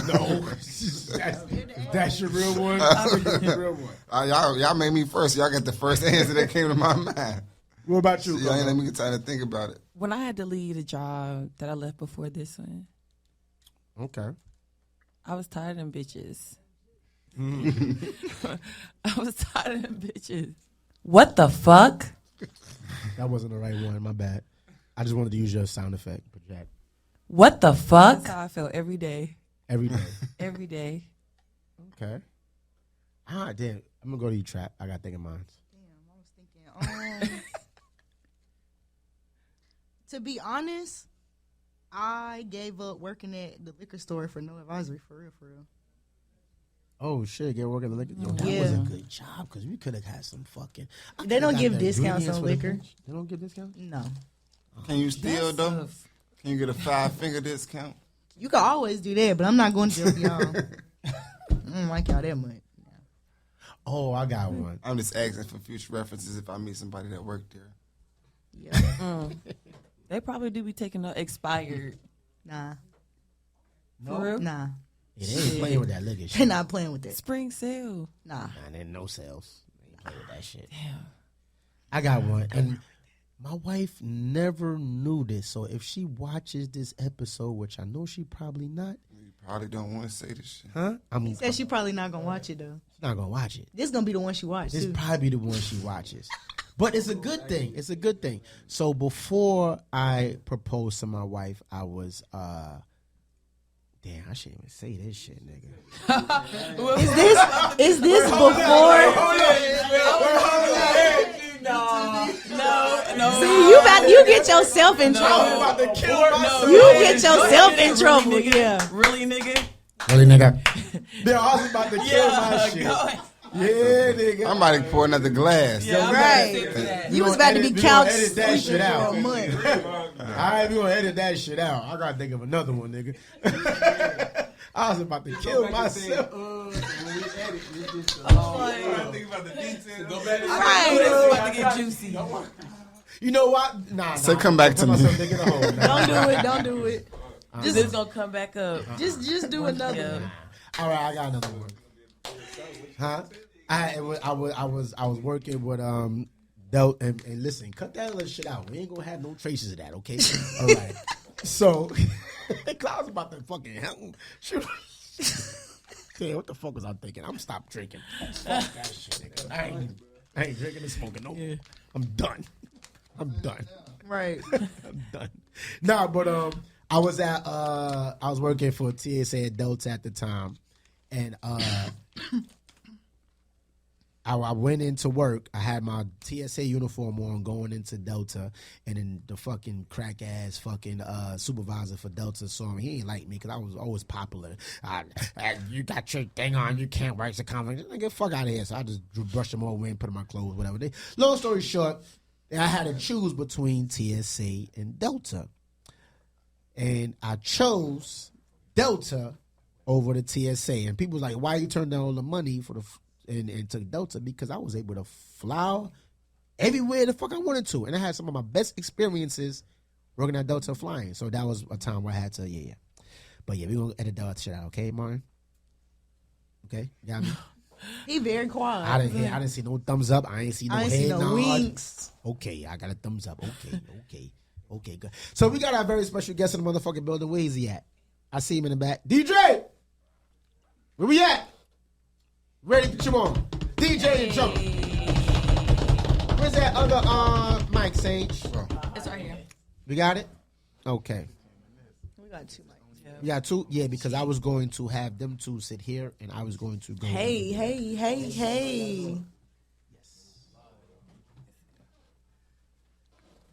No, that's your real one. That's your real one. Y'all made me first. Y'all got the first answer that came to my mind. What about you? Y'all ain't let me get time to think about it. When I had to leave the job that I left before this one, Okay. I was tired of them bitches. I was tired of them bitches. What the fuck? That wasn't the right one. My bad. I just wanted to use your sound effect. Project. What the fuck? That's how I felt every day. Every day. Every day. Okay. Damn. I'm gonna go to you, Trap. I gotta think of mine. Damn, I was thinking. To be honest, I gave up working at the liquor store for Noadvisory, for real, for real. Oh shit! Get working the liquor. Yo, that was a good job because we could have had some fucking. They don't give discounts on liquor. They don't give discounts. No. Can you steal though? Can you get a 5-finger discount? You can always do that, but I'm not going to jail for y'all. I don't like y'all that much. Oh, I got one. I'm just asking for future references if I meet somebody that worked there. Yeah. They probably do be taking the expired. Nah. For real? Nah. Yeah, they ain't playing with that liquor shit. They're not playing with that. Spring sale. Nah. There ain't no sales. They ain't playing with that shit. Damn. I got one. And my wife never knew this. So if she watches this episode, which I know she probably not. You probably don't want to say this shit. Huh? He said she probably not going to watch it, though. She's not going to watch it. This going to be the one she watched, This too. probably the one she watches. But it's a good thing. It's a good thing. So before I proposed to my wife, I was, damn, I shouldn't even say this shit, nigga. Is this before? No. See, you get yourself in trouble. You get yourself in trouble, yeah. Really, nigga? Really, nigga? They're also about to kill my shit. Yeah, nigga. I'm about to pour another glass. Yeah, Right. You was about to be couch edit that shit out. for a month. All right, we gonna edit that shit out. I gotta think of another one, nigga. I was about to kill myself. Right. This is about to get juicy. You know what? Nah. So come back to me. Don't do it. This is gonna come back up. Just do another one. All right, I got another one. Huh? I was working with Delt and listen, cut that little shit out. We ain't gonna have no traces of that, okay? All right. So Cloud's about to fucking help him. Shoot. Yeah, what the fuck was I thinking? I'm stop drinking. Fuck that shit, nigga. I ain't drinking and smoking no more. I'm done. Right. I'm done. Nah, but I was working for TSA at Delta at the time, and I went into work. I had my TSA uniform on going into Delta, and then the fucking crack ass fucking supervisor for Delta saw me. He ain't like me because I was always popular. You got your thing on. You can't write the comment. Get fuck out of here. So I just brushed them all away and put on my clothes, whatever. Long story short, I had to choose between TSA and Delta, and I chose Delta over the TSA. And people was like, "Why you turned down all the money for the?" And took Delta because I was able to fly everywhere the fuck I wanted to. And I had some of my best experiences working at Delta flying. So that was a time where I had to, yeah. But yeah, we're going to edit that shit out, okay, Martin? Okay? You got me? He very quiet. I didn't see no thumbs up. I ain't see no head nod. Winks. Okay, I got a thumbs up. Okay, good. So we got our very special guest in the motherfucking building. Where is he at? I see him in the back. DeeDray! Where we at? Ready to put you on. DeeDray and Drumma. Where's that other mic, Sage? It's right here. We got it? Okay. We got 2 mics. You got 2? Yeah, because I was going to have them 2 sit here, and I was going to go. Hey.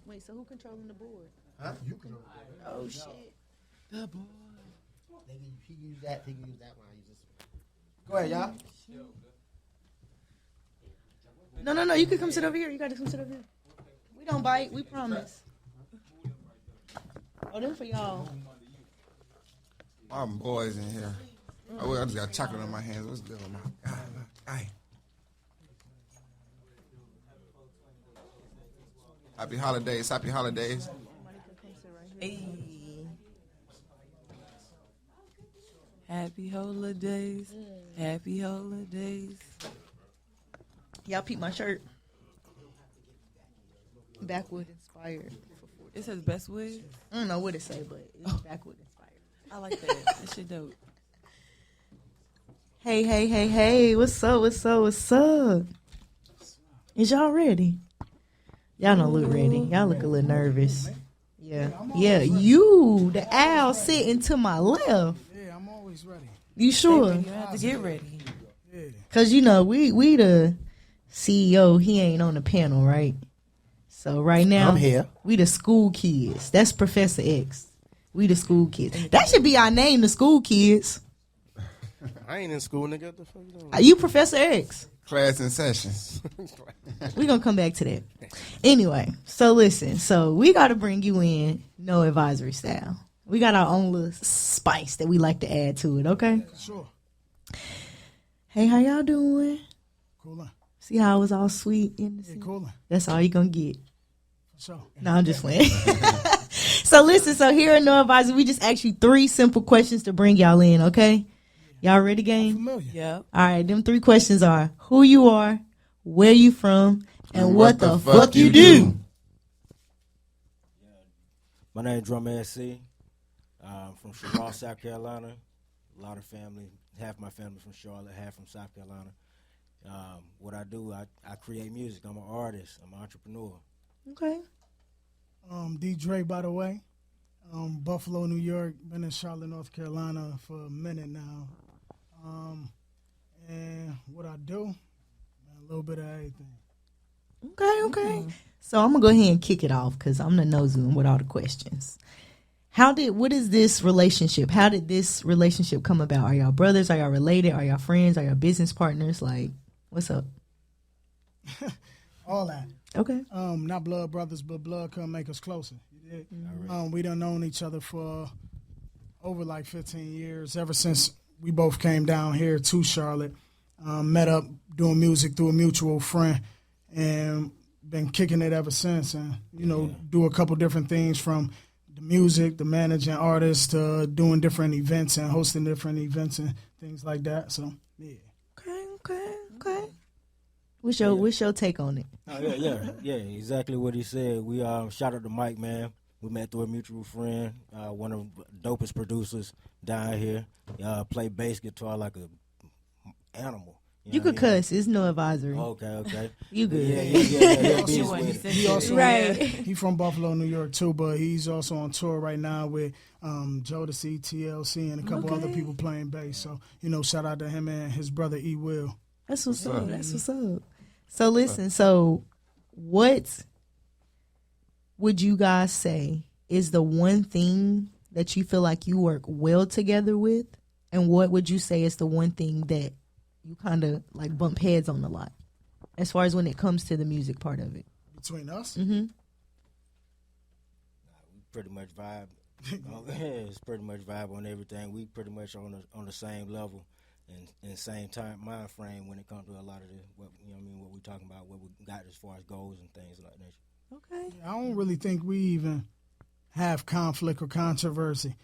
Wait, so who controlling the board? Huh? You control the board. Oh, shit. The board. He can use that. He can use that one. I use this one. Go ahead, y'all. No. You can come sit over here. You got to come sit over here. We don't bite. We promise. Oh, them for y'all. My boys in here. Oh, I just got chocolate on my hands. What's good on my God? Happy holidays. Happy holidays. Hey. Happy holidays. Happy holidays. Y'all peep my shirt. Backwood inspired. It says best wig. I don't know what it say, but it's backwood inspired. I like that. That shit dope. Hey. What's up? Is y'all ready? Y'all don't look ready. Y'all look a little nervous. Yeah. You, the owl sitting to my left. Yeah, I'm always ready. You sure? You have to get ready. Yeah. Cause you know we the CEO. He ain't on the panel, right? So right now I'm here. We the school kids. That's Professor X. We the school kids. That should be our name, the school kids. I ain't in school, nigga. What the fuck you doing? Are you Professor X? Class in session. We're gonna come back to that. Anyway, so listen. So we gotta bring you in no advisory style. We got our own little spice that we like to add to it, okay? Sure. Hey, how y'all doing? Coolin'. See how I was all sweet in the Yeah, scene? coolin'. That's all you gonna get. For sure. No, I'm just playing. So listen, so here at No Advisory, we just ask you 3 simple questions to bring y'all in, okay? Y'all ready, gang? Familiar. Yep. All right, them 3 questions are who you are, where you from, and what the fuck you do. My name is Drumma SC. I'm from Charlotte, South Carolina. A lot of family, half my family from Charlotte, half from South Carolina. What I do, I create music. I'm an artist. I'm an entrepreneur. Okay. DeeDray, by the way. Buffalo, New York. Been in Charlotte, North Carolina for a minute now. And what I do, a little bit of everything. Okay. So I'm gonna go ahead and kick it off because I'm the nosy one with all the questions. What is this relationship? How did this relationship come about? Are y'all brothers? Are y'all related? Are y'all friends? Are y'all business partners? Like, what's up? All that. Okay. Not blood brothers, but blood couldn't make us closer. You dig? We done known each other for over like 15 years, ever since we both came down here to Charlotte, met up doing music through a mutual friend, and been kicking it ever since. And, do a couple different things from the music, the managing artists, to doing different events and hosting different events and things like that. So, yeah. Okay. What's your take on it? Oh, yeah, exactly what he said. We shout out to Mike, man. We met through a mutual friend, one of the dopest producers down here. Play bass guitar like a animal. You could cuss. It's No Advisory. Okay. You good. Yeah. He also Right. He from Buffalo, New York too, but he's also on tour right now with Jodeci, TLC, and a couple other people playing bass. So shout out to him and his brother E. Will. That's what's up. So listen. So what would you guys say is the one thing that you feel like you work well together with, and what would you say is the one thing that you kind of like bump heads on a lot, as far as when it comes to the music part of it? Between us? Mm-hmm. We pretty much vibe. It's pretty much vibe on everything. We pretty much on the same level and same time mind frame when it comes to a lot of what we talking about, what we got as far as goals and things like that. Okay. I don't really think we even have conflict or controversy,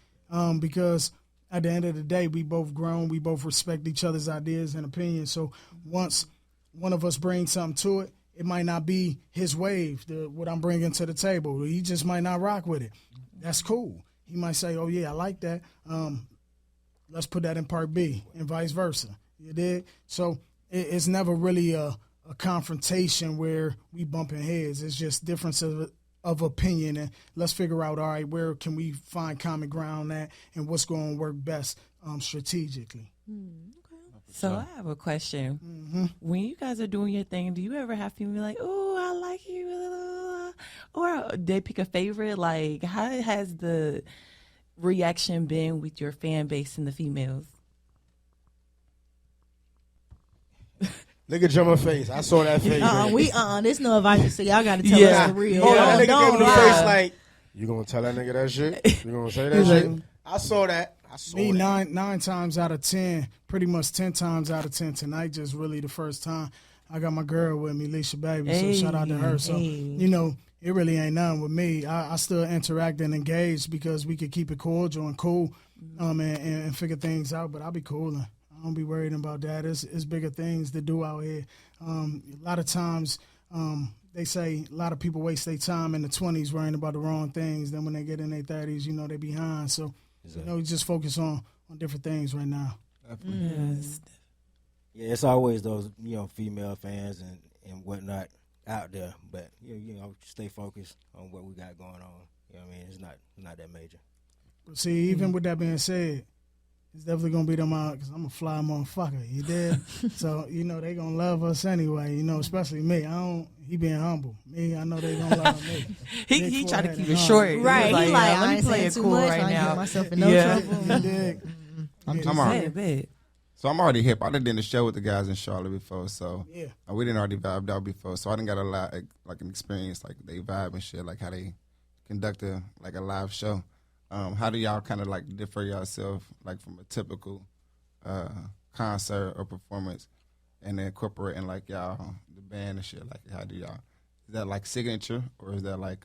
because at the end of the day, we both grown, we both respect each other's ideas and opinions. So once one of us brings something to it, it might not be his wave, what I'm bringing to the table. He just might not rock with it. That's cool. He might say, oh, yeah, I like that. Let's put that in part B, and vice versa. You did? So it's never really a confrontation where we bumping heads. It's just difference of opinion, and let's figure out, all right, where can we find common ground at, and what's going to work best strategically. So I have a question. Mm-hmm. When you guys are doing your thing, do you ever have people be like, oh, I like you, or they pick a favorite? Like, how has the reaction been with your fan base and the females? Look at Drumma face. I saw that face. There's no advice, so y'all got to tell us the real. Hold on, that nigga Don't gave me the lie. face like, you gonna tell that nigga that shit? You gonna say that shit? I saw that. Me, nine times out of 10, pretty much 10 times out of 10 tonight, just really the first time. I got my girl with me, Leisha Baby, so shout out to her. So, it really ain't nothing with me. I still interact and engage because we could keep it cordial and cool. and figure things out. But I'll be cooling. I don't be worried about that. It's bigger things to do out here. A lot of times, they say a lot of people waste their time in the 20s worrying about the wrong things. Then when they get in their 30s, they behind. So, we just focus on different things right now. Yes. Yeah, it's always those, female fans and whatnot out there. But, stay focused on what we got going on. You know what I mean? It's not that major. But see, even with that being said, it's definitely going to be them out because I'm a fly motherfucker. You did? So, they going to love us anyway, especially me. He being humble. Me, I know they going to love me. he tried to keep it short. Right. He like, I let me ain't play saying it too cool much. right I ain't now. get myself in no trouble. You dig? I'm already, Bad. so I'm already hip. I done did the show with the guys in Charlotte before, so Yeah. we didn't already vibe out before. So I didn't got a lot like an experience, like they vibe and shit, like how they conduct a live show. How do y'all kind of like differ yourself like from a typical concert or performance, and then incorporating like y'all the band and shit? Like how do y'all? Is that like signature or is that like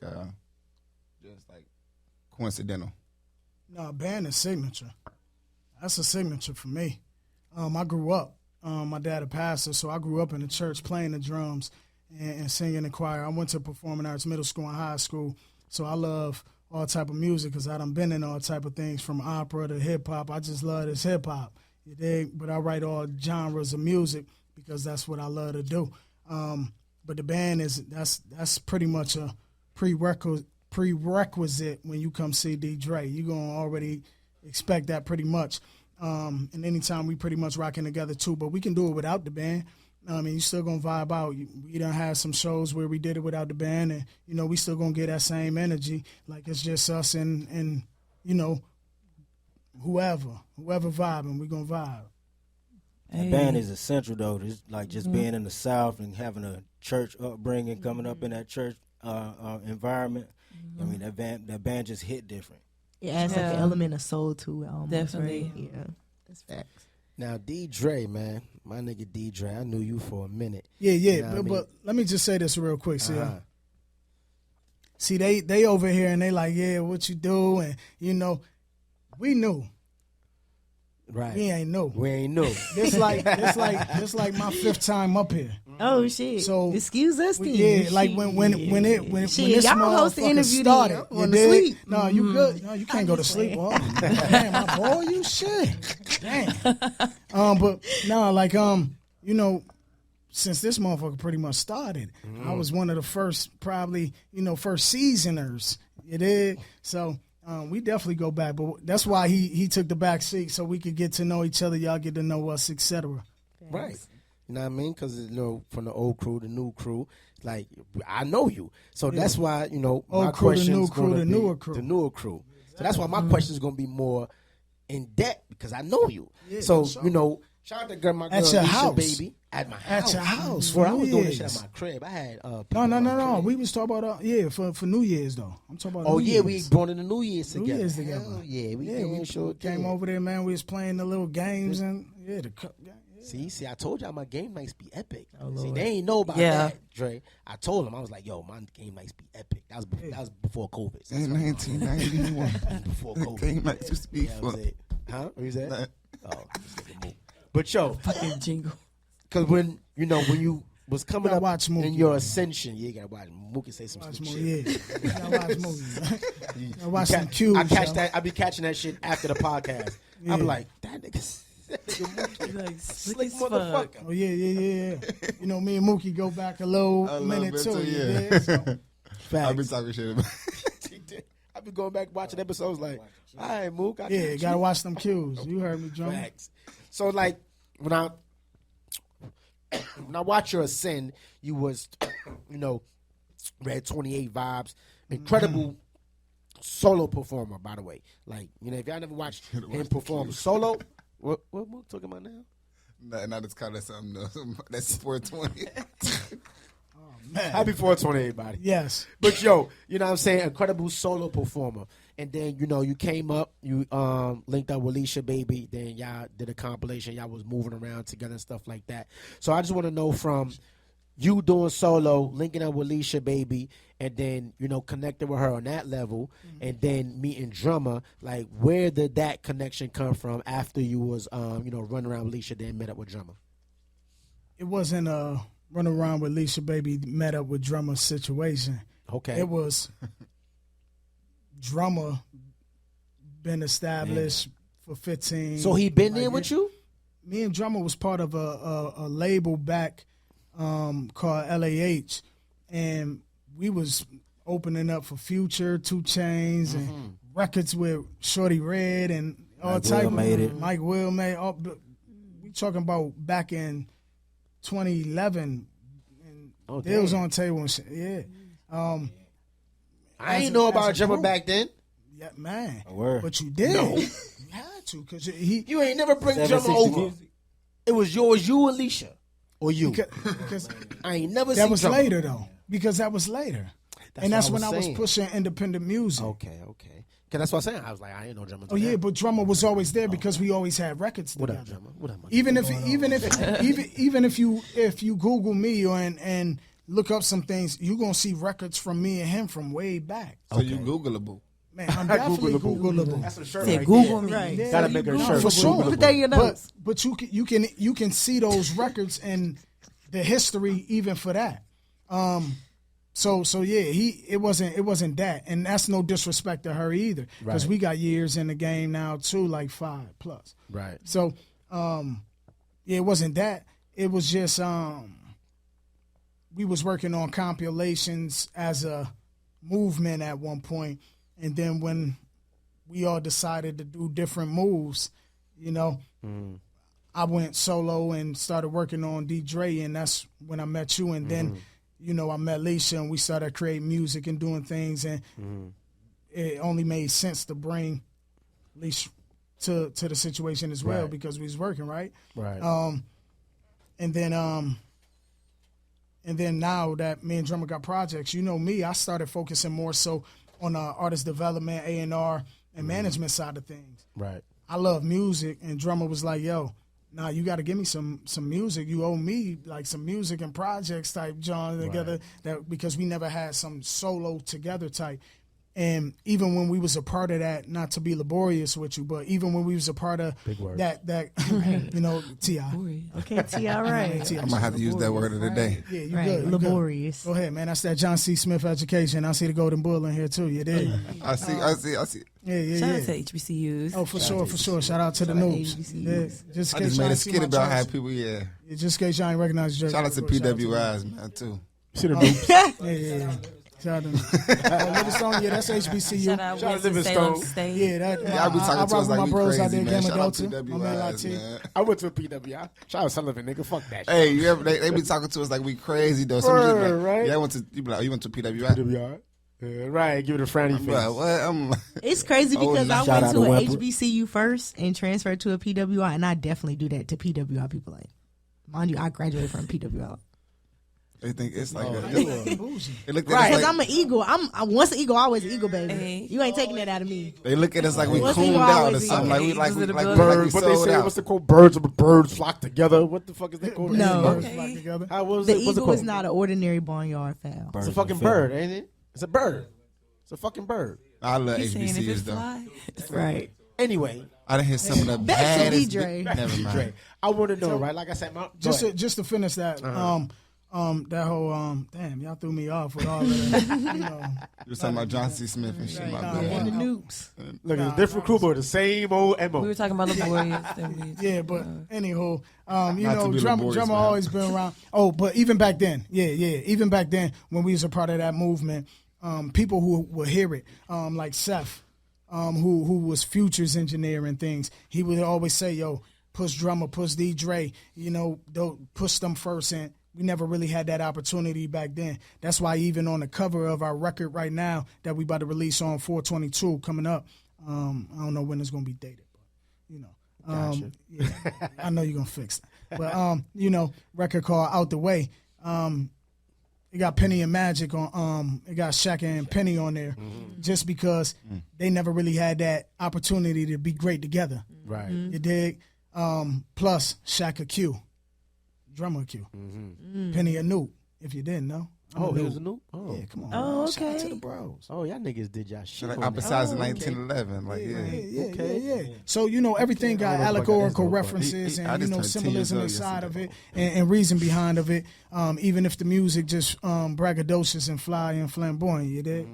just like coincidental? No, band is signature. That's a signature for me. I grew up. My dad a pastor, so I grew up in the church playing the drums and singing in choir. I went to performing arts middle school and high school, so I love all type of music because I done been in all type of things from opera to hip hop. I just love this hip hop, you dig? But I write all genres of music because that's what I love to do. But the band that's pretty much a prerequisite when you come see DeeDray. You're gonna already expect that pretty much. And anytime we pretty much rocking together too, but we can do it without the band. I mean, you still gonna vibe out. We done had some shows where we did it without the band, and we still gonna get that same energy. Like it's just us and whoever vibing, we gonna vibe. The band is essential though. It's like just being in the South and having a church upbringing, coming up in that church environment. I mean, that band just hit different. It adds like an element of soul to it almost. Definitely. Right? Yeah, that's facts. Now, DeeDray, man, my nigga DeeDray, I knew you for a minute. Yeah. You know what I mean? But let me just say this real quick, See, they over here and they like, yeah, what you do, and we knew. Right. We ain't know. We ain't know. This like my fifth time up here. Oh shit! So excuse us, then. Yeah, like when this y'all host the motherfucker interview, started, then. I'm going to sleep. No, you good? No, you can't go to sleep. Oh, damn, my boy, you shit. Damn. But no, like since this motherfucker pretty much started, I was one of the first, probably first seasoners. You did so. We definitely go back, but that's why he took the back seat so we could get to know each other. Y'all get to know us, etc. Right. You know what I mean? Because from the old crew, the new crew, like I know you, so that's why my question's going to be the newer crew. So that's why my question is going to be more in depth because I know you. Yeah, so shout out to my girl at your Alicia, house, baby, at my house. At your house. Bro, I was doing this shit at my crib. I had no. We was talking about for New Year's though. I'm talking about. Oh New yeah, Year's. we going into New Year's together. New Year's together. Hell yeah, we came over there, man. We was playing the little games and See, I told y'all my game nights be epic. Oh, See, Lord. they ain't know about that, Dre. I told them, I was like, yo, my game nights be epic. That was before COVID. So In 1991. before COVID. Game nights used to be That was fun. it. Huh? What you said? Oh, this nigga move. But yo, Fucking jingle. because when you was coming up watch Mookie, in your man. ascension, you gotta watch Mookie say some Watch shit. movies. Yeah, I watch movies. I watch some cues. I catch yo. that. I be catching that shit after the podcast. I be like, that nigga. Like, Slick as fuck. motherfucker. Oh yeah. Me and Mookie go back a little minute bit too. too, you yeah. dig? So, I've been talking shit about I be going back watching episodes like, all right, Mook. I yeah, got gotta you. watch them cues. You heard me, John. Facts. So like when I watch your ascend, you was Red 28 vibes, incredible solo performer. By the way, like if y'all never watched him perform solo, what Mook talking about now? Not it's called something that's 420. Happy 420, everybody. Yes. But yo, you know what I'm saying? Incredible solo performer. And then, you came up, you linked up with Alicia, baby. Then y'all did a compilation. Y'all was moving around together and stuff like that. So I just want to know from you doing solo, linking up with Alicia Baby, and then, you know, connecting with her on that level, and then meeting Drumma, like, where did that connection come from after you was, you know, running around with Alicia, then met up with Drumma? It wasn't a run around with Alicia Baby, met up with Drumma situation. Okay. It was Drumma been established for 15. So he been there with you? Me and Drumma was part of a label back called LAH, and we was opening up for Future, 2 Chainz, and records with Shorty Red and all type of Mike Will made. We talking about back in 2011, and they was on table and shit. Yeah. I ain't know about Drumma back then. Yeah, man. A word. But you did. No. You had to, because he. You ain't never bring Drumma 760 over. music. It was yours, you, Alicia, or you. Because I ain't never seen that was Drumma. later though. Because that was later, and that's when I was saying. pushing independent music. Okay. Cause that's what I'm saying. I was like, I ain't know Drumma. Oh yeah, but Drumma was always there because we always had records What together. up, Drumma? What up, my Even nigga? if you Google me and look up some things, you gonna see records from me and him from way back. So you Googleable. Man, I'm definitely Googleable. That's a shirt. Said right Google me. Right. Yeah, Gotta make a no, shirt. for sure. Put that in your notes. But you can see those records and the history even for that. So yeah, it wasn't that, and that's no disrespect to her either, because Right. we got years in the game now too, like 5+. Right. So yeah, it wasn't that. It was just we was working on compilations as a movement at one point, and then when we all decided to do different moves, you know, I went solo and started working on DeeDray, and that's when I met you, and then. You know, I met Alicia and we started creating music and doing things, and it only made sense to bring Alicia to the situation as well, Right. because we was working, right? Right. And then now that me and Drumma got projects, you know me, I started focusing more so on artist development, A&R, and management side of things. Right. I love music, and Drumma was like, yo, nah, you got to give me some music. You owe me like some music and projects type, John, together, that because we never had some solo together type. And even when we was a part of that, not to be laborious with you, but even when we was a part of that you know, T.I. Okay, T.I. right. I might have to use that word of the day. Yeah, you Right, good. You laborious. Good. Go ahead, man. That's that John C. Smith education. I see the Golden Bull in here too. You did. I see. Yeah. Shout out to HBCUs. Oh, for sure. Shout out to the noobs. Yeah. Just I in case just y'all made a ain't see skit my about how charts. people, Just in case y'all ain't recognize Jerry. Shout out to PWIs, man, too. Yeah. Shout out to Livingstone, yeah, that's HBCU. Shout out Shout out to Winston-Salem Livingstone. State. Yeah, that. I be I talking to rock us with like my we bros crazy, out there, man. Gamma Shout out Delta. to My man PWIs, LT. man. I went to a PWI. Shout out Sullivan, nigga. Fuck that shit. Hey, you ever, they be talking to us like we crazy, though. Some shit like, Right. Yeah, you be like, oh, you went to PWI? PWI. Right. Give it a frowny face. But what? I'm like, It's crazy because I Shout went out to to an Wemper. HBCU first and transferred to a PWI, and I definitely do that to PWI people. Like, mind you, I graduated from PWI. they think it's like Bougie. they look at Right, us because like, I'm an eagle. I'm once an eagle, always an eagle, baby. Hey. You ain't taking that out of me. they look at us like we What's cooned the out or always something. Like we eagle? like we Eagles like of we the like we Birds. What they sold say? out. What's the quote? Birds flock together. What the fuck is that called? No. Birds flock together. How was The it? What's it eagle called? is not an ordinary barnyard fowl. It's a fucking bird, ain't it? It's a bird. It's a fucking bird. I love He's saying if HBCUs it's though. fly. Right. Anyway, I done hit some of the Back to baddest. DeeDray. Never mind. I want to know, right? Like I said, Just to finish that, that whole damn, y'all threw me off with all of that. You know, You was talking about John C. Smith and shit. My Nah, bad. And the nukes. look, it's a different crew, but the same old MO. We were talking about laborious. then we- yeah, but anywho, you Not know, to be drummer laborious, man. always been around. Oh, but even back then, even back then when we was a part of that movement, people who would hear it, like Seth, who was Future's engineer and things, he would always say, yo, push Drumma, push DeeDray, you know, don't push them first. And we never really had that opportunity back then. That's why even on the cover of our record right now that we about to release on 4/22 coming up, I don't know when it's going to be dated, but, you know. Yeah, I know you're going to fix that. But, you know, record called Out the Way. It got Penny and Magic on. It got Shaka and Penny on there, just because they never really had that opportunity to be great together. Right. You dig? Plus Shaka Q, Drumma Q, Penny and Nuke. If you didn't know. Oh, it was a new. Oh, Yeah, come on. Oh, man. Shout out okay. to the bros. Oh, y'all niggas did y'all shit. Like on that. besides Oh, 1911, like Yeah. So everything got I don't know if I got this allegorical one, but references I and just turned 10 symbolism years old inside of it yesterday. and reason behind of it. Even if the music just braggadocious and fly and flamboyant, you dig?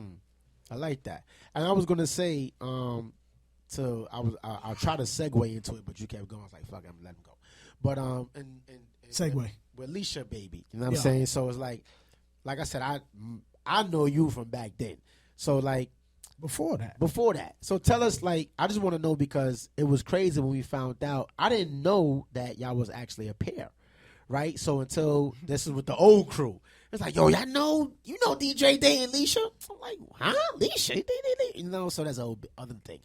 I like that. And I was gonna say, I'll try to segue into it, but you kept going. I was like, fuck, I'm letting go. But and Segue. with Alicia, baby, you know what I'm Yeah. saying? So it's like I said, I know you from back then. So like Before that. so tell us, like, I just want to know because it was crazy when we found out. I didn't know that y'all was actually a pair, right? So until this is with the old crew, it's like, yo, y'all know, DeeDray and Alicia. I'm like, huh, Alicia? So that's a whole other thing.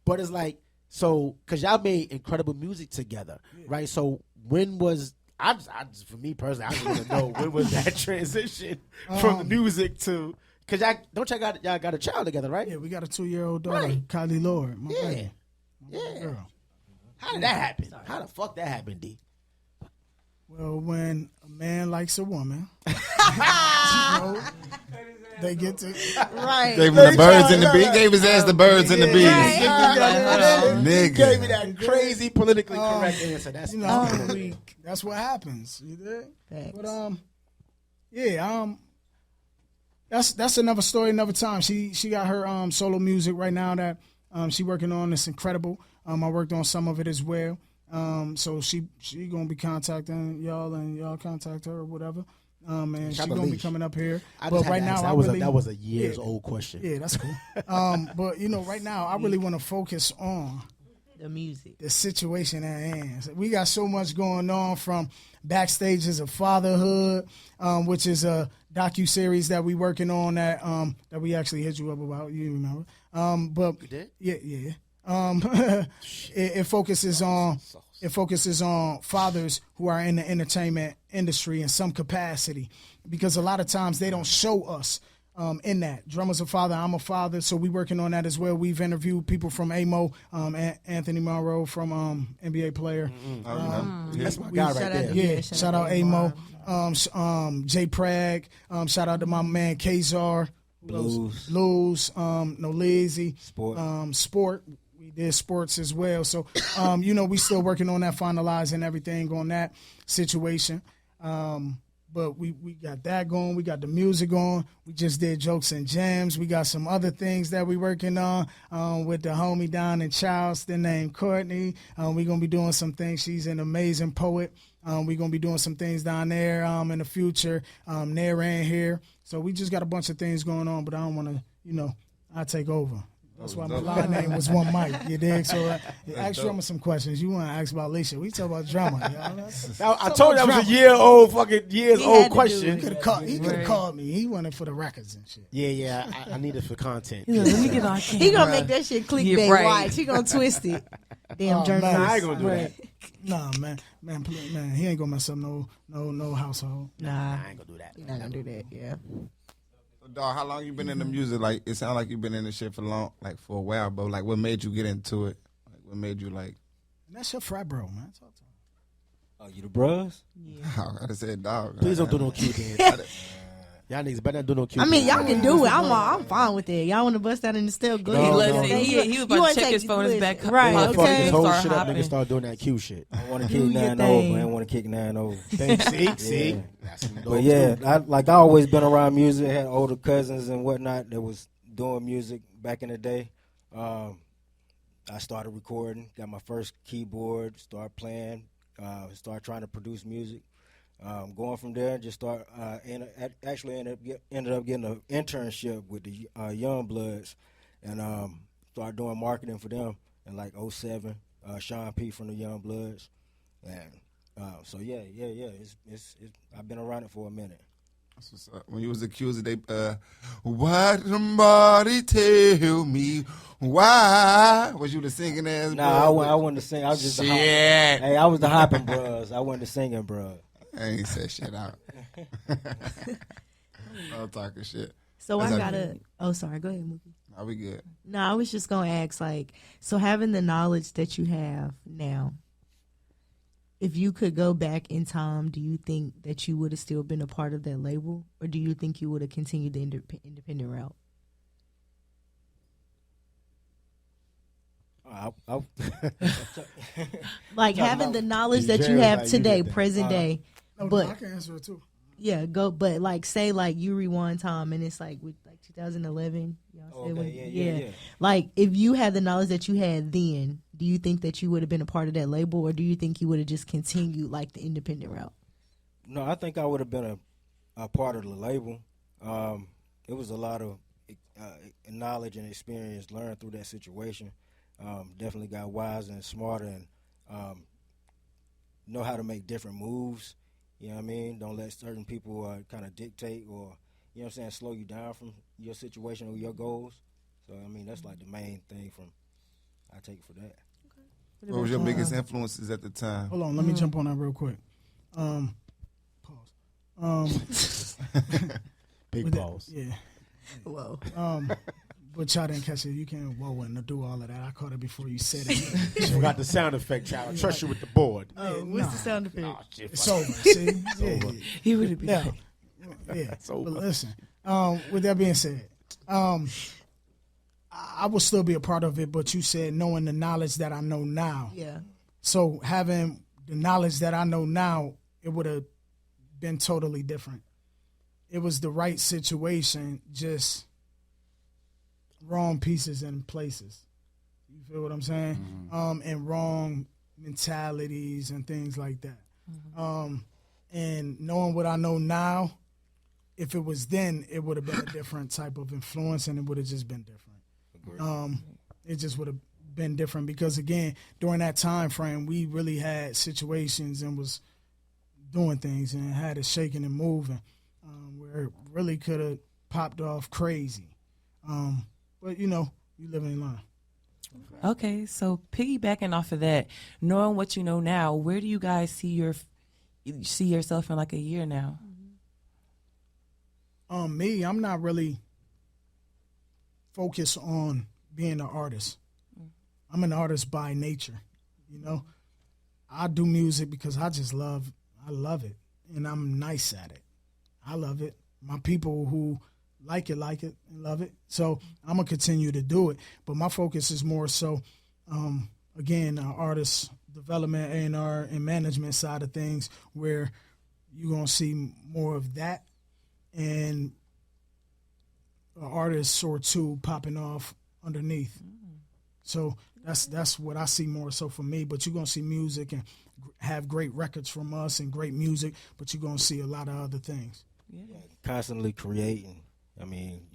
But it's like, so because y'all made incredible music together, right? So when was I just for me personally, I just want to know when was that transition from the music to. Cause y'all got a child together, right? Yeah, we got a 2-year-old daughter, Right. Kylie Lord. My Yeah. baby. Yeah. Girl. How did that happen? How the fuck that happened, D? Well, when a man likes a woman, they get to. Right. Gave him the birds and the bees. He gave his ass the birds and the bees. He gave Nigga. me that crazy politically correct answer. That's That's what happens. You dig? Thanks. But that's another story, another time. She got her solo music right now that she working on. It's incredible. I worked on some of it as well. So she gonna be contacting y'all and y'all contact her or whatever. And she gonna be coming up here. But right now, that was a years old question. Yeah, that's cool. But right now I really want to focus on The music. the situation at hand. We got so much going on from Backstages of Fatherhood, which is a docu-series that we working on that we actually hit you up about. You remember? But You did? yeah. It focuses on fathers who are in the entertainment industry in some capacity, because a lot of times they don't show us in that. Drummer's a father, I'm a father, so we working on that as well. We've interviewed people from AMO, Anthony Monroe from NBA player. That's my guy right there. Yeah, shout out AMO. Jay Prag. Shout out to my man Kazar. Blues. No Lazy. Sport. Sport. We did sports as well. So, we still working on that, finalizing everything on that situation. But we got that going. We got the music on. We just did Jokes and Jams. We got some other things that we working on with the homie down in Charleston named Courtney. We're going to be doing some things. She's an amazing poet. We're going to be doing some things down there in the future. There and here. So we just got a bunch of things going on, but I don't want to, I take over. That's why my line name was One Mic. You dig? So ask Drumma some questions. You want to ask about Alicia? We talk about Drumma. I told you that was a years old question. He could have called me. He wanted for the records and shit. Yeah. I need it for content. Let me get on camera. He gonna make that shit clickbait. right. Watch. He gonna twist it. Damn journalist. I ain't gonna do that. Nah, man, he ain't gonna mess up no household. Nah, I ain't gonna do that. he not gonna do that. Yeah. So, dog, how long you been in the music? Like, it sounds like you've been in this shit for a while, but like, what made you get into it? Like, what made you like? And that's your frat bro, man. Talk to him. Oh, you the bros? I just said, dog. Please don't do no cute dance. Y'all niggas better not do no cute I mean, dance. y'all can do it. I'm fine with it. Y'all want to bust out in the still good. No, He was about to check his phone in his back Right, pocket. Fuck okay. this whole Start shit up, hopping. niggas start doing that cute shit. I want to Do kick your 9 thing. over. I want to kick 9 over. See? Yeah. That's some dope But yeah, too. I always been around music. Had older cousins and whatnot that was doing music back in the day. I started recording, got my first keyboard, started playing, started trying to produce music. Going from there, just ended up getting an internship with the Young Bloods, and started doing marketing for them in like 2007. Sean P from the Young Bloods, and so yeah. It's I've been around it for a minute. That's what's up. When you was accused, why somebody tell me why? Was you the singing ass? Nah, bro? I wasn't the sing. I was just Shit. hey, I was the hopping bros. I wasn't the singing bros. I ain't said shit out. I'm talking shit. So That's I how- gotta. Oh, sorry. Go ahead, Mookie. Are we good? No, I was just gonna ask, like, so having the knowledge that you have now, if you could go back in time, do you think that you would have still been a part of that label, or do you think you would have continued the independent route? Like having the knowledge that you have today, present day. But I can answer it too. Yeah, go. But like, say like you rewind time, and it's like with like 2011. Yeah. Like, if you had the knowledge that you had then, do you think that you would have been a part of that label, or do you think you would have just continued like the independent route? No, I think I would have been a part of the label. It was a lot of knowledge and experience learned through that situation. Definitely got wiser and smarter, and know how to make different moves. You know what I mean? Don't let certain people kind of dictate or, you know what I'm saying, slow you down from your situation or your goals. So, I mean, that's like the main thing I take for that. Okay. What was your biggest influences at the time? Hold on, let me jump on that real quick. Pause. Big pause. Yeah. Whoa. But y'all didn't catch it. You can't and do all of that. I caught it before you said it. You got the sound effect, child. I trust you with the board. What's the sound effect? Oh, it's over. See? He would have been. Yeah. But listen, with that being said, I will still be a part of it, but you said knowing the knowledge that I know now. Yeah. So having the knowledge that I know now, it would have been totally different. It was the right situation, just wrong pieces and places. You feel what I'm saying? Mm-hmm. And wrong mentalities and things like that. Mm-hmm. And knowing what I know now, if it was then, it would have been a different type of influence, and it would have just been different. It just would have been different because, again, during that time frame, we really had situations and was doing things and had it shaking and moving, where it really could have popped off crazy. But, you know, you live in line. Okay, so piggybacking off of that, knowing what you know now, where do you guys see yourself in like a year now? Me, I'm not really focused on being an artist. I'm an artist by nature, you know. I do music because I love it, and I'm nice at it. I love it. My people who like it and love it. So I'm going to continue to do it. But my focus is more so, again, artist development, A&R, and management side of things, where you're going to see more of that and an artist or two popping off underneath. So that's what I see more so for me. But you're going to see music and have great records from us and great music, but you're going to see a lot of other things. Yeah. Constantly creating. I mean,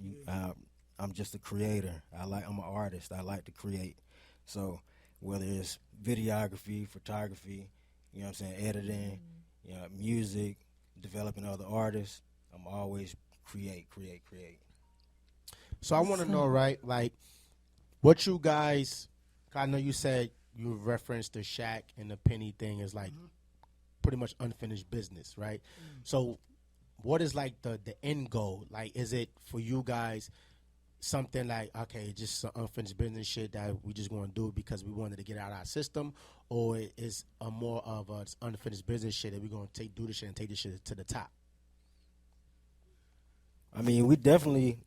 I'm just a creator. I'm an artist. I like to create. So whether it's videography, photography, you know what I'm saying, editing, you know, music, developing other artists, I'm always create. So I want to know, right, like, what you guys, I know you said you referenced the Shaq and the Penny thing is like pretty much unfinished business, right? So what is like the end goal? Like, is it for you guys something like, okay, just some unfinished business shit that we just going to do because we wanted to get out of our system, or is a more of a unfinished business shit that we're going to do this shit and take this shit to the top? I mean, we definitely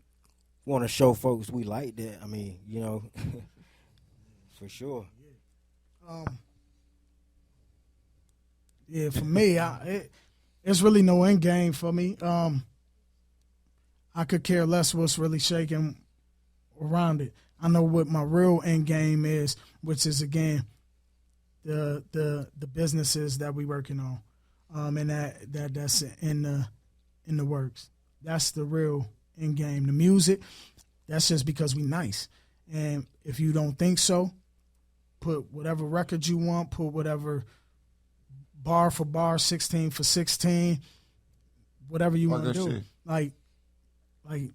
want to show folks we like that. I mean, you know, for sure. Yeah, for me, it's really no end game for me. I could care less what's really shaking around it. I know what my real end game is, which is, again, the businesses that we working on, and that's in the works. That's the real end game. The music, that's just because we nice. And if you don't think so, put whatever record you want, put whatever bar for bar, 16 for 16, whatever you want to do. Shit. Like we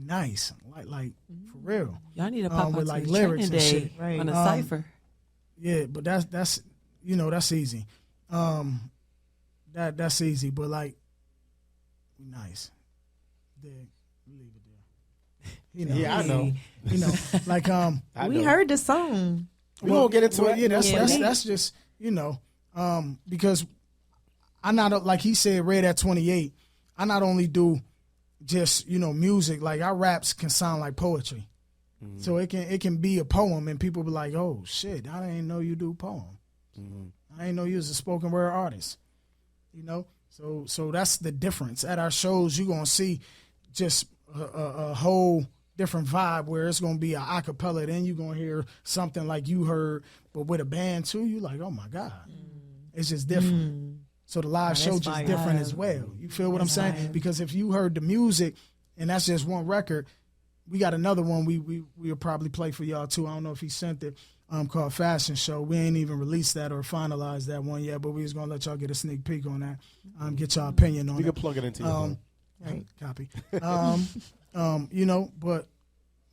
nice, like for real. Y'all need to pop with out like to lyrics and day shit. Right. On a cipher. Yeah, but that's you know, that's easy. That's easy, but like we nice. There, leave it there. You know, Yeah, I know. You know, like We heard the song. We gonna get into it. Yeah, that's just, you know, Because I not, like he said, Red at 28, I not only do just, music, like our raps can sound like poetry. Mm-hmm. So it can be a poem and people be like, oh shit, I didn't know you do poem. Mm-hmm. I didn't know you was a spoken word artist. So that's the difference. At our shows, you're gonna see just a whole different vibe where it's gonna be a acapella, then you're gonna hear something like you heard, but with a band too, you like, oh my God. It's just different. So the live show just different as well. You feel what I'm saying? Because if you heard the music and that's just one record, we got another one we'll probably play for y'all too. I don't know if he sent it, called Fashion Show. We ain't even released that or finalized that one yet, but we was gonna let y'all get a sneak peek on that. Get y'all opinion on it. We can plug it into your right. Copy. But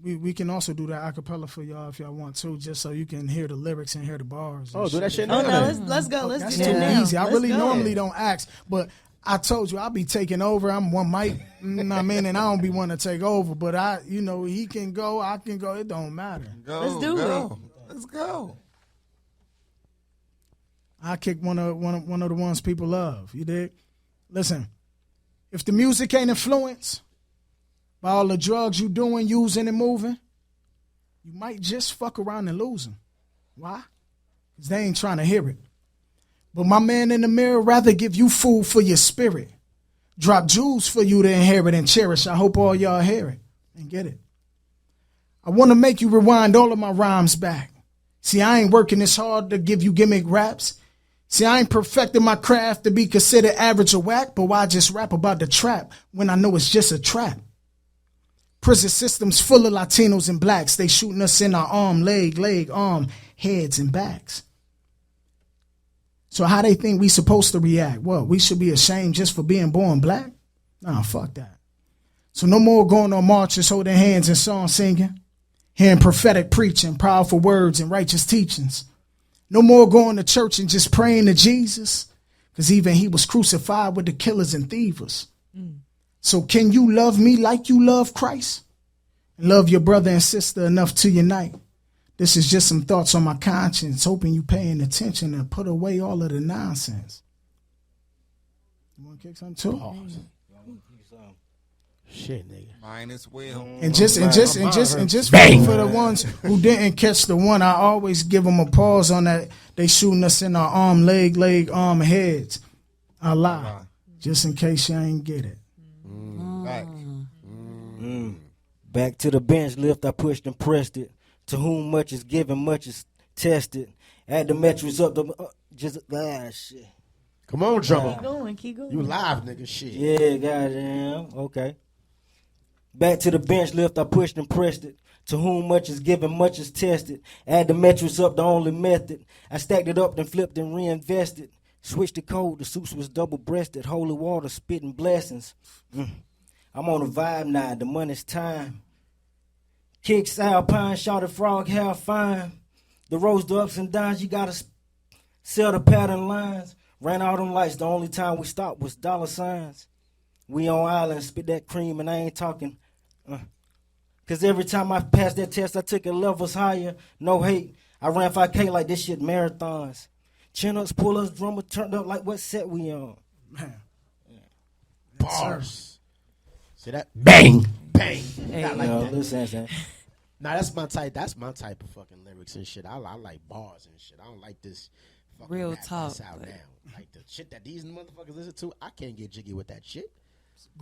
we can also do that acapella for y'all if y'all want to, just so you can hear the lyrics and hear the bars. Oh, do that shit now. Oh no, let's go. That's do too that easy. I really go. normally don't ask, but I told you I'll be taking over. I'm one mic, you know what I mean, and I don't be wanting to take over. But he can go, I can go. It don't matter. Let's do it. Let's go. I kick one of the ones people love. You dig? Listen, if the music ain't influenced by all the drugs you doing, using, and moving, you might just fuck around and lose them. Why? Because they ain't trying to hear it. But my man in the mirror rather give you food for your spirit. Drop jewels for you to inherit and cherish. I hope all y'all hear it and get it. I want to make you rewind all of my rhymes back. See, I ain't working this hard to give you gimmick raps. See, I ain't perfecting my craft to be considered average or whack, but why just rap about the trap when I know it's just a trap? Prison systems full of Latinos and blacks. They shooting us in our arm, leg, arm, heads, and backs. So how they think we supposed to react? What, we should be ashamed just for being born black? Nah, fuck that. So no more going on marches, holding hands and song singing, hearing prophetic preaching, powerful words and righteous teachings. No more going to church and just praying to Jesus, because even he was crucified with the killers and thievers. So can you love me like you love Christ? And love your brother and sister enough to unite? This is just some thoughts on my conscience, hoping you paying attention and put away all of the nonsense. You want to kick something too? Shit, nigga. Mine as well. And just for the ones who didn't catch the one, I always give them a pause on that. They shooting us in our arm, leg, arm, heads. I lie, just in case you ain't get it. Back to the bench lift, I pushed and pressed it. To whom much is given, much is tested. Add the metrics up, shit. Come on, Drumma. Keep going. You live, nigga, shit. Yeah, goddamn. Okay. Back to the bench lift, I pushed and pressed it. To whom much is given, much is tested. Add the metrics up, the only method. I stacked it up, then flipped and reinvested. Switched the code, the soups was double-breasted. Holy water, spitting blessings. I'm on a vibe now, the money's time. Kicks, alpine, shot a frog, hair fine. The roads, the ups and downs, you gotta sell the pattern lines. Ran out on lights, the only time we stopped was dollar signs. We on island, spit that cream, and I ain't talking. Cause every time I passed that test, I took it levels higher. No hate, I ran 5K like this shit marathons. Chin ups, pull ups, drummer turned up like what set we on. Man. Bars. See that? Bang! Bang! Hey, Not like that. listen. Nah, that's my type. That's my type of fucking lyrics and shit. I like bars and shit. I don't like this fucking Real rap talk, that's out now. Like the shit that these motherfuckers listen to, I can't get jiggy with that shit.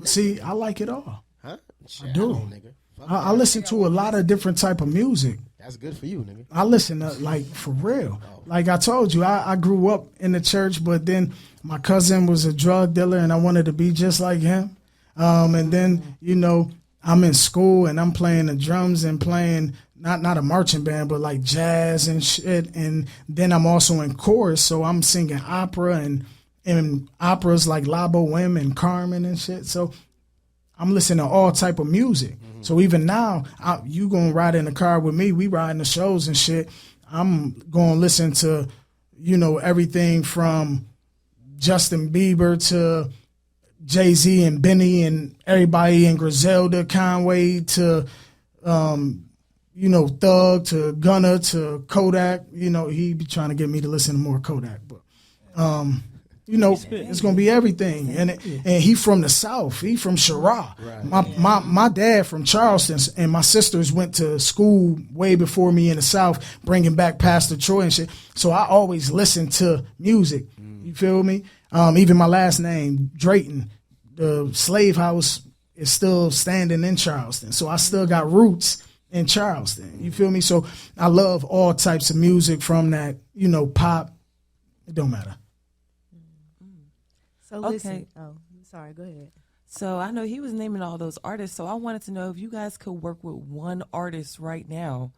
See, I like it all. Huh? Shit, I do. Nigga. I listen to a lot of different type of music. That's good for you, nigga. I listen to, like, for real. Like I told you, I grew up in the church, but then my cousin was a drug dealer and I wanted to be just like him. And then, I'm in school and I'm playing the drums and playing not a marching band, but like jazz and shit. And then I'm also in chorus, so I'm singing opera and operas like La Boheme and Carmen and shit. So I'm listening to all type of music. Mm-hmm. So even now, you gonna ride in the car with me, we riding the shows and shit. I'm gonna listen to, everything from Justin Bieber to Jay-Z and Benny and everybody and Griselda, Conway to, Thug to Gunna to Kodak. He be trying to get me to listen to more Kodak, but You know, it's gonna be everything, and he from the South. He from Chirac. My dad from Charleston, and my sisters went to school way before me in the South, bringing back Pastor Troy and shit. So I always listened to music. You feel me? Even my last name, Drayton, the slave house is still standing in Charleston. So I still got roots in Charleston. You feel me? So I love all types of music from that. You know, pop. It don't matter. So listen. Oh, sorry. Go ahead. So I know he was naming all those artists. So I wanted to know if you guys could work with one artist right now,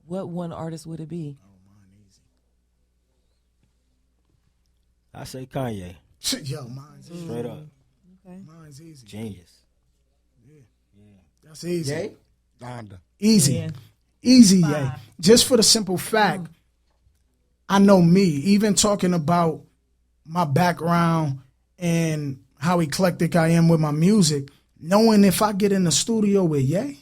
what one artist would it be? Oh, mine easy. I say Kanye. Yo, mine's easy. Straight up. Okay. Mine's easy. Genius. That's easy. Yay? Donda. Easy. Yeah. Easy, yeah. Just for the simple fact, I know me, even talking about my background and how eclectic I am with my music, knowing if I get in the studio with Ye,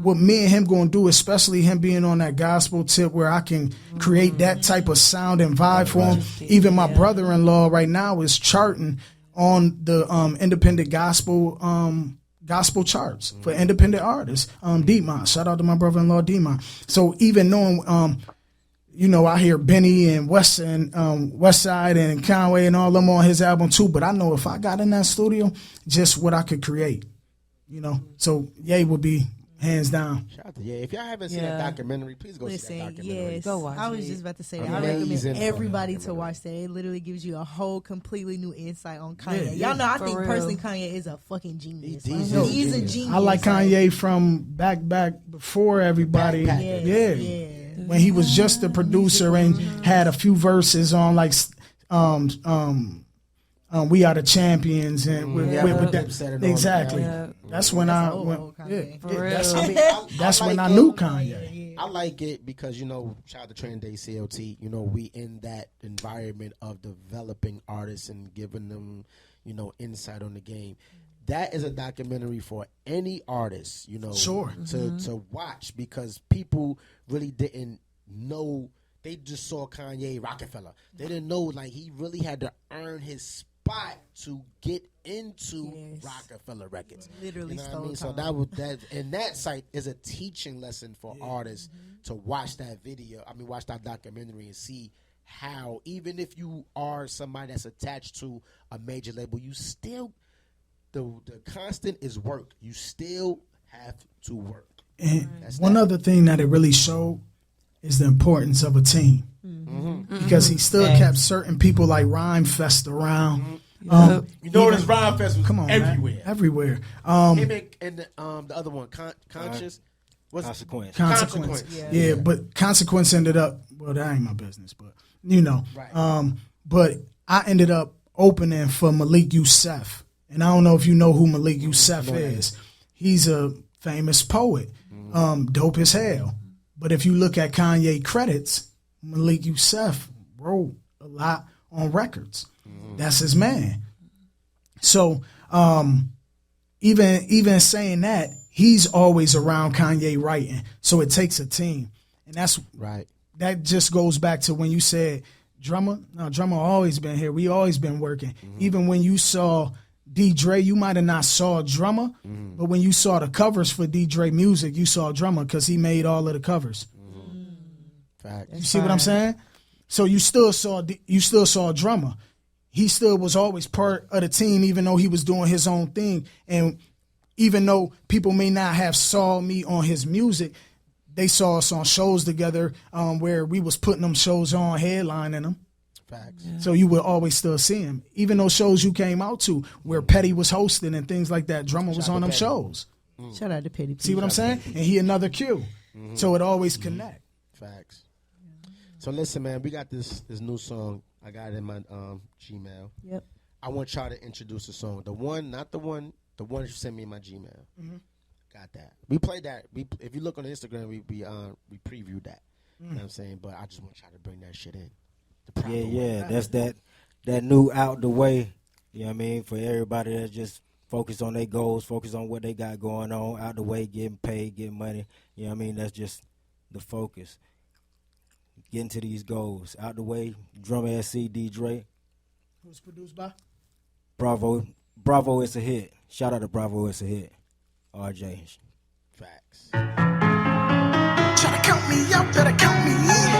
what me and him gonna do, especially him being on that gospel tip where I can create that type of sound and vibe for him. Even my brother-in-law right now is charting on the independent gospel charts for independent artists. Deemont, shout out to my brother-in-law Deemont. So even knowing you know, I hear Benny and West Side and Conway and all them on his album too. But I know if I got in that studio, just what I could create, you know. So Ye would be hands down. Shout out to Ye. If y'all haven't seen that documentary, please go see that documentary. Yes, Go watch I was it. just about to say, Amazing. I recommend everybody to watch that. It literally gives you a whole completely new insight on Kanye. Yeah, Y'all know, I For think real. personally Kanye is a fucking genius. He's He's a a genius. genius. I like Kanye from back before everybody. Back. Yeah. When he was just a producer and had a few verses on like We Are the Champions and with that. Exactly. Yeah. That's when old yeah, Kanye. For real. that's when like I knew it. Kanye. I like it because, you know, shout out to Training Day CLT, you know, we in that environment of developing artists and giving them, you know, insight on the game. That is a documentary for any artist, you know, Sure. to watch, because people really didn't know. They just saw Kanye Rockefeller. They didn't know, like, he really had to earn his spot to get into Rockefeller Records. Literally You know what I stole mean? So time. and that site is a teaching lesson for artists to watch that video. I mean, watch that documentary and see how, even if you are somebody that's attached to a major label, you still, the constant is work. You still have to work. And one other thing that it really showed is the importance of a team. Because he still kept certain people like Rhyme Fest around. You know, this Rhyme Fest was everywhere. Man, everywhere. Him and the other one, Conscious. What's Consequence. Yeah, but Consequence ended up, well, that ain't my business, but, you know. Right. But I ended up opening for Malik Youssef. And I don't know if you know who Malik Youssef is. He's a famous poet, dope as hell. But if you look at Kanye credits, Malik Youssef wrote a lot on records. That's his man. So even saying that, he's always around Kanye writing. So it takes a team. And that's right. That just goes back to when you said Drumma. No, Drumma always been here. We always been working. Even when you saw DeeDray, you might have not saw Drumma, but when you saw the covers for DeeDray music, you saw Drumma because he made all of the covers. Fact. You see what I'm saying? So you still saw Drumma. He still was always part of the team, even though he was doing his own thing. And even though people may not have saw me on his music, they saw us on shows together where we was putting them shows on, headlining them. Facts. So you would always still see him. Even those shows you came out to where Petty was hosting and things like that, Drumma was on them shows. Shout out to Petty. See what I'm saying? And he another Q. So it always connect. Facts. So listen, man, we got this new song. I got it in my Gmail. Yep. I want y'all to introduce the song. The one, not the one you sent me in my Gmail. Got that. We played that. If you look on Instagram, we previewed that. You know what I'm saying? But I just want y'all to bring that shit in. Yeah. That's that new out the way. You know what I mean? For everybody that's just focused on their goals, focused on what they got going on, out the way, getting paid, getting money. You know what I mean? That's just the focus. Getting to these goals. Out the way, Drumma SC, DeeDray. Who's produced by? Bravo. Bravo is a hit. Shout out to Bravo is a hit. RJ. Facts. Try to count me out, better count me in.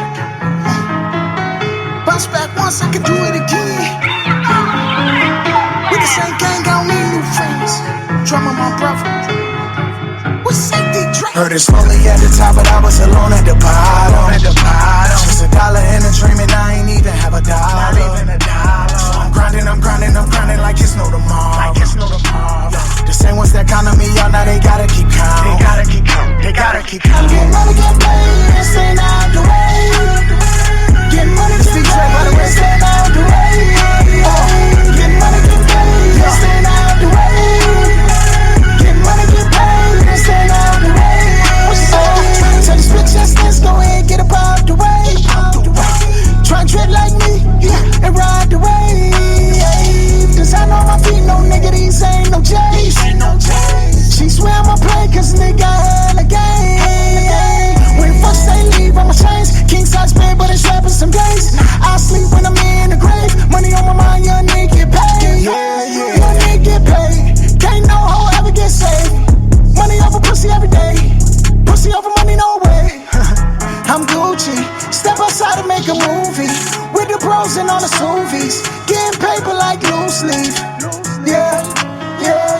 Bounce back once, I can do it again. With the same gang, I don't need new friends. Drumma my brother. What's say DeeDray? Heard it's lonely at the top, but I was alone at the bottom. Just $1 in a dream, and I ain't even have a dollar. So I'm grinding like it's no tomorrow. The same ones that counted me out, now they gotta keep counting. They gotta keep counting. Get money, get paid, and stay out the way. Get money, get paid, and stay out the way. Get money, get paid, and stay out the way. Get money, get paid, and stay out the way. Tell these bitches, let's go ahead, get up out the way. Try and tread like me, and ride the way. Cause I know my feet, no nigga, these ain't no J's. She swear I'ma play, cause nigga hella game. When folks say leave, I'ma change. King size bed, but it's rapping some days. I sleep when I'm in the grave. Money on my mind, young nigga get paid. Young nigga get paid. Can't no hoe ever get saved. Money over pussy every day. Pussy over money, no way. I'm Gucci. Step outside and make a movie. With the bros and all the smoothies. Getting paper like loose leaf. Yeah.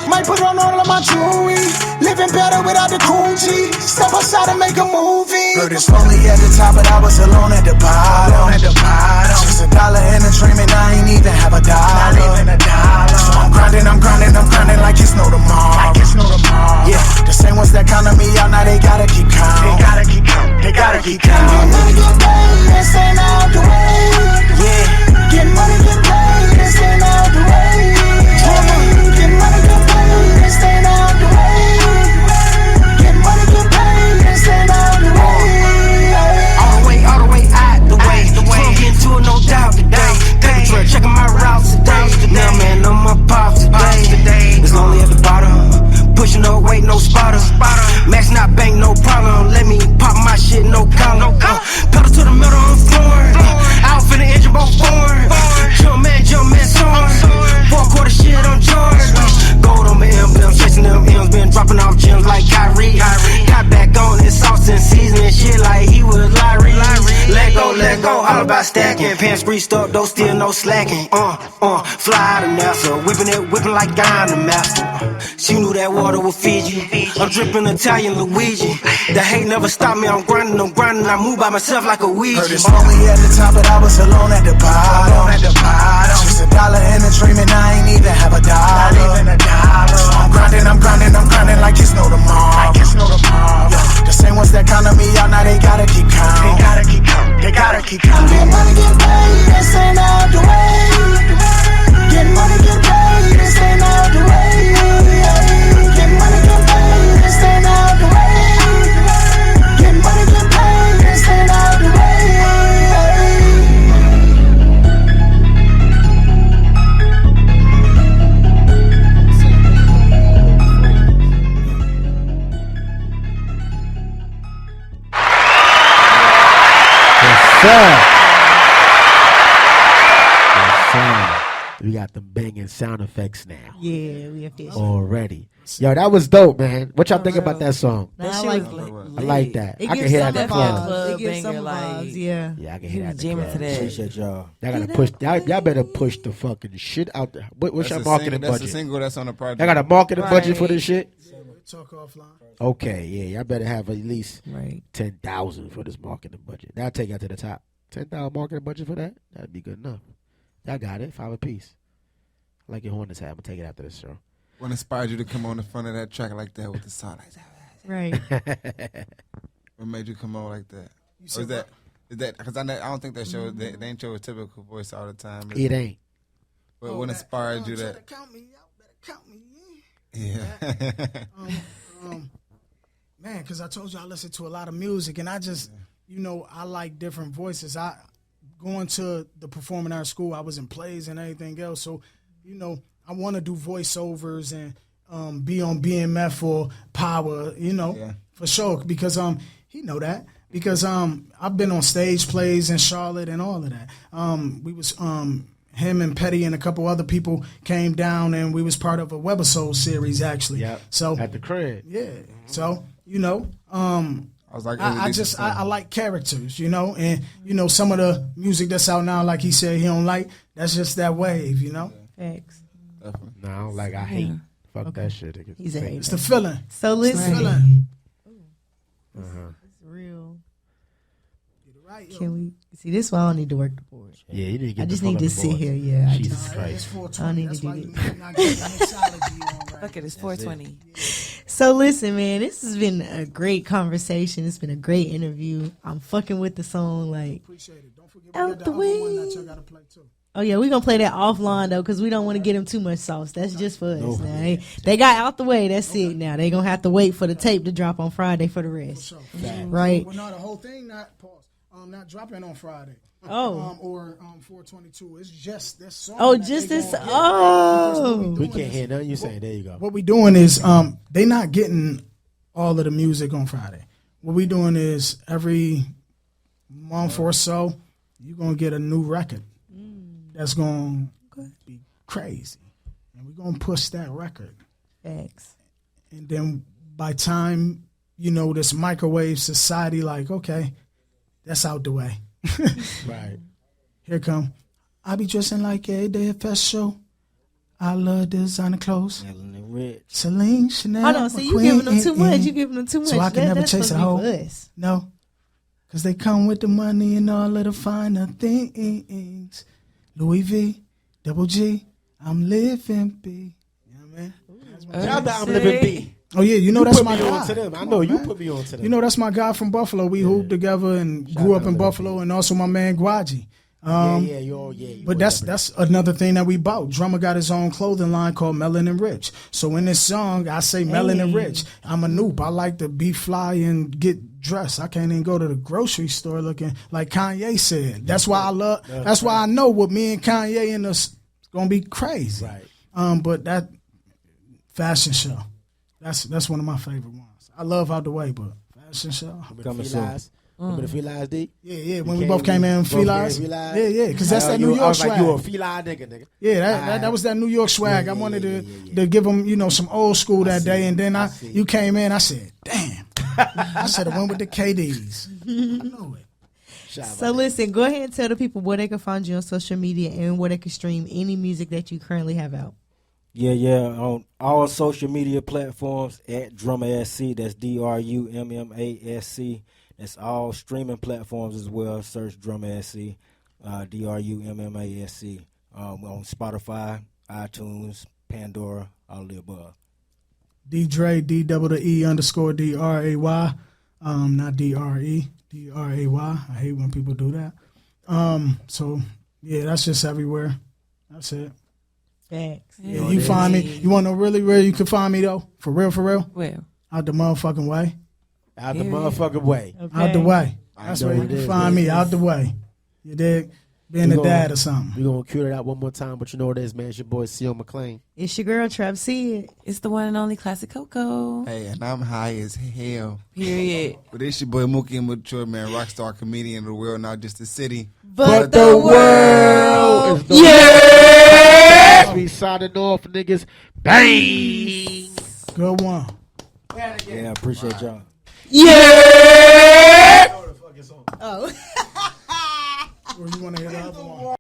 Might put on all of my jewelry. Living better without the coochie. Step outside and make a movie. Heard it's lonely at the top, but I was alone at the bottom. Just $1 in a dream, and I ain't even have a dollar. So I'm grinding like it's no tomorrow. Yeah, the same ones that counted me out, now they gotta keep counting. They gotta keep counting. Get money, get paid, and stay out the way. Yeah. Get money, get paid, and stay out the way. Get money, get paid, and stay out the way. Get money, get paid, and stay out the way. All the way out the way. Can't get into it, no doubt today. Paper trail, checking my routes today. Now man, on my pops today. It's lonely at the bottom. Pushing no weight, no spotter. Max not bank, no problem. Let me pop my shit, no collar. Pedal to the metal, I'm flooring. Out for the engine, both foreign. Jump man, soaring. 4/4 shit on George. Gold on my emblem, chasing them M's. Been dropping off gems like Kyrie. Got back on his sauce and seasoning shit like he was Larry. Let go, all about stacking. Pants greased up, though still no slacking. Fly out of NASA, whipping like I'm the master. She knew that water would feed you. I'm dripping Italian Luigi. The hate never stopped me, I'm grinding. I move by myself like a Ouija. Heard it's lonely at the top, but I was alone at the bottom. Just $1 in a dream, and I ain't even have a dollar. So I'm grinding like it's no tomorrow. Yeah, the same ones that counted me out, now they gotta keep counting. They gotta keep counting. Get money, get paid, and stay out the way. Get money, get paid, and stay out the way. Get money, get paid, and stay out the way. Get money, get paid, and stay out the way. We got them banging sound effects now. Yeah, we official. Already. Yo, that was dope, man. What y'all think about that song? That I shit like was I like that. It I can gives hear some that at the club. club. It gives some Banger, like- vibes, yeah. Yeah, I can He hear that was at the jamming club. to that. Appreciate y'all. Y'all gotta push. Y'all better push the fucking shit out there. What's your marketing That's a budget? single that's on the project. Y'all got a marketing budget for Right. this shit? Talk offline. Okay, yeah, y'all better have at least Right. 10,000 for this marketing budget. That'll take y'all to the top. 10,000 marketing budget for that? That'd be good enough. Y'all got it. 5 apiece. I like your horn this hat. I'm gonna take it after this show. What inspired you to come on the front of that track like that with the song like that? Right. What made you come on like that? Or is that because I don't think that show they ain't show a typical voice all the time. It ain't. But what inspired you that? Count me out, better count me Yeah. Man, because I told you I listen to a lot of music, and I just, I like different voices. Going to the performing arts school, I was in plays and everything else, so I want to do voiceovers and be on BMF or Power, for sure, because he know that. Because I've been on stage plays in Charlotte and all of that. We was him and Petty and a couple other people came down, and we was part of a Webisode series actually. Yeah. So at the crib. Yeah. So I was like, I like characters, and some of the music that's out now, like he said, he don't like. That's just that wave, Thanks. Definitely. No, I don't like. I hate. Fuck that shit. He's a hater. It's the feeling. So listen, it's real. Can we see this? Why I don't need to work the board. Yeah, you need to get. I just the fuck need on to the sit board. here. Yeah, Jesus Christ. It's 420. I don't need That's to why do you this. not getting the mixology on right. Look at it's 420. So listen, man, this has been a great conversation. It's been a great interview. I'm fucking with the song, like. Appreciate it. Don't forget Out we got the the other one way. that y'all gotta play too. Oh yeah, we're gonna play that offline though, because we don't want to get them too much sauce. That's just for us. Now. They got Out the Way. That's it. Now they gonna have to wait for the tape to drop on Friday for the rest. For sure. Right. Well, no, the whole thing not dropping on Friday. Oh. Or 422. It's just this song. Oh, that just they this. gonna get. Oh. We can't hear nothing you saying. There you go. What we doing is they not getting all of the music on Friday. What we doing is every month or so, you're gonna get a new record that's gonna be crazy, and we're gonna push that record. Thanks. And then by time this microwave society, like, okay, that's out the way. Right. Here come. I be dressing like every day at Fest Show. I love designer clothes. Celine, Chanel. Hold on, so you giving them too much. You giving them too much. So I can never that's chase a supposed to be hoe. for us. No. Because they come with the money and all of the finer things. Louis V, Double G, I'm living B. You know what I mean? Shout out, I'm living B. Oh, yeah, that's my guy. To them. I Come know on, you man. put me on to them. That's my guy from Buffalo. We hooped together and grew up in Buffalo, and also my man Gwaji. But that's another thing that we bought. Drumma got his own clothing line called Melanin Rich. So in this song, I say Melanin Rich. I'm a noob. I like to be fly and get dressed. I can't even go to the grocery store looking like Kanye said. That's why I love. That's why I know what me and Kanye in this gonna be crazy. Right. But that fashion show, that's one of my favorite ones. I love Out the Way, but fashion show. Coming soon. Remember the Felines, D? Yeah. When we both came in Felines. Yeah. Because that's that New York swag. Like, you a Feline nigga. Yeah, that was that New York swag. I wanted to give them, some old school that day. And then you came in, I said, damn. I should have went with the KDs. I know it. So listen, go ahead and tell the people where they can find you on social media and where they can stream any music that you currently have out. Yeah. On all social media platforms at Drumma SC. That's DRUMMASC. That's all streaming platforms as well. Search Drumma SC, DRUMMASC. On Spotify, iTunes, Pandora, all of the above. DeeDray, DEE_DRAY. Not DRE, DRAY. I hate when people do that. So yeah, that's just everywhere. That's it. Thanks. Yeah, you find me. You want to know really where you can find me though? For real? Where? Out the motherfucking way. Out the motherfucking way. Okay. Out the way. That's where you can find me. Out the way. You dig? Being a dad or something. We're going to cue it out one more time, but you know what it is, man. It's your boy, C.O. McLean. It's your girl, Trap Sid. It's the one and only Classic Coco. Hey, and I'm high as hell. Period. But it's your boy Mookie and Mature, man, rockstar comedian of the world, not just the city. But the world. Yeah! We signing off, niggas. Bang! Good one. Yeah, appreciate y'all. Yeah! Oh. Or you want to hear the other one?